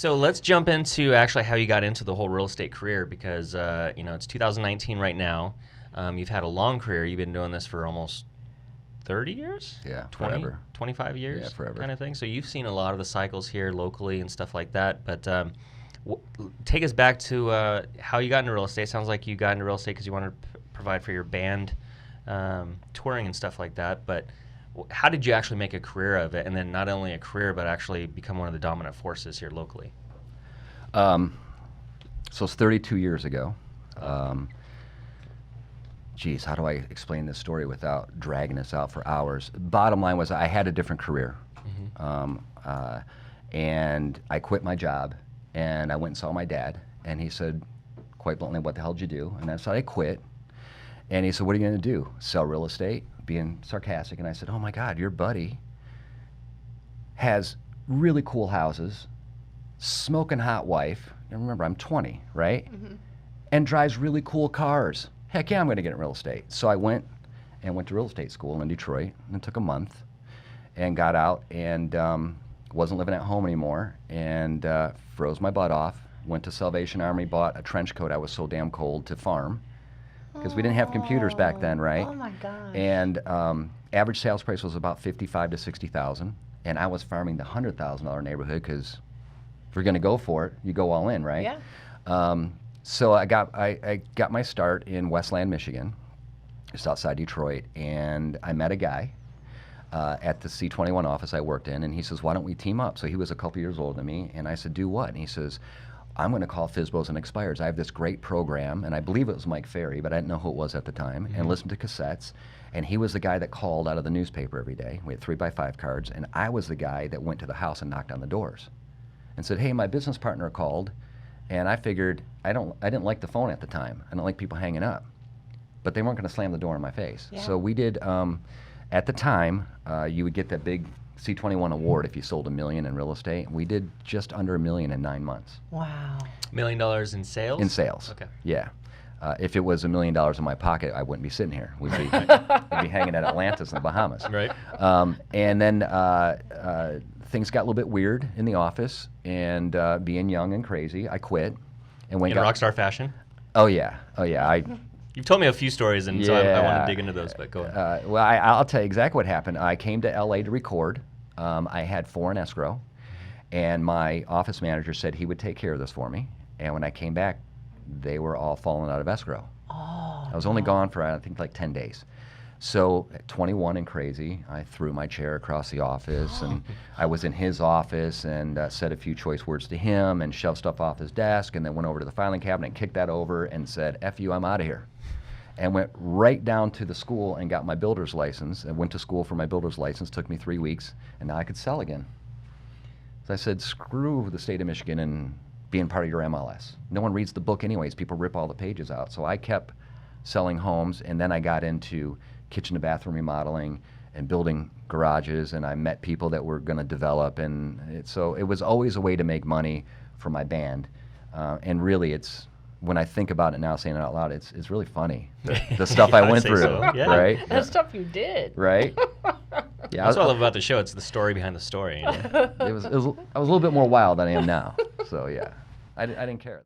So let's jump into actually how you got into the whole real estate career because, it's 2019 right now. You've had a long career. You've been doing this for almost 30 years? Yeah, 20, forever. 25 years? Yeah, forever. Kind of thing. So you've seen a lot of the cycles here locally and stuff like that. But take us back to how you got into real estate. Sounds like you got into real estate because you wanted to provide for your band touring and stuff like that. But how did you actually make a career of it? And then not only a career, but actually become one of the dominant forces here locally? So it's 32 years ago. Geez, how do I explain this story without dragging this out for hours? Bottom line was I had a different career. And I quit my job, and I went and saw my dad, and he said, quite bluntly, what the hell did you do? And I said, I quit. And he said, what are you going to do? Sell real estate? Being sarcastic. And I said, oh my God, your buddy has really cool houses, smoking hot wife, and remember, I'm 20, right? And drives really cool cars. Heck yeah, I'm going to get in real estate. So I went to real estate school in Detroit, and it took a month, and got out, and wasn't living at home anymore, and froze my butt off, went to Salvation Army, bought a trench coat. I was so damn cold to farm, because we didn't have computers back then, right? Oh my gosh. And average sales price was about $55,000 to $60,000, and I was farming the $100,000 neighborhood, because if you're going to go for it, you go all in, right? Yeah. So I got my start in Westland, Michigan, just outside Detroit, and I met a guy at the C21 office I worked in, and he says, why don't we team up? So he was a couple years older than me, and I said, do what? And he says, I'm going to call FSBOs and Expires. I have this great program, and I believe it was Mike Ferry, but I didn't know who it was at the time, and listened to cassettes. And he was the guy that called out of the newspaper every day. We had 3x5 cards, and I was the guy that went to the house and knocked on the doors and said, hey, my business partner called, and I figured I didn't like the phone at the time. I don't like people hanging up, but they weren't going to slam the door in my face. Yeah. So we did. At the time, you would get that big C21 award if you sold $1 million in real estate. We did just under $1 million in 9 months. Wow. $1 million in sales? In sales. Okay. Yeah. If it was $1 million in my pocket, I wouldn't be sitting here. We'd be hanging at Atlantis in the Bahamas. Right. And then things got a little bit weird in the office, and being young and crazy, I quit and went. In rockstar fashion? Oh yeah. You've told me a few stories, and so I want to dig into those, but go ahead. Well, I'll tell you exactly what happened. I came to LA to record. I had 4 in escrow, and my office manager said he would take care of this for me. And when I came back, they were all falling out of escrow. Oh. I was only gone for, I think, like 10 days. So at 21 and crazy, I threw my chair across the office, and I was in his office and said a few choice words to him and shoved stuff off his desk, and then went over to the filing cabinet and kicked that over and said, F you, I'm out of here. And went right down to the school and got my builder's license, and went to school for my builder's license. Took me 3 weeks, and now I could sell again. So I said, screw the state of Michigan and being part of your MLS. No one reads the book anyways. People rip all the pages out. So I kept selling homes, and then I got into kitchen to bathroom remodeling and building garages, and I met people that were going to develop, and so it was always a way to make money for my band. And really, it's, when I think about it now, saying it out loud, it's really funny, the stuff Yeah, I I'd went say through, so. Yeah. right? That stuff you did. Right? Yeah, That's what I love about the show. It's the story behind the story. You know? I was a little bit more wild than I am now. So yeah, I didn't care.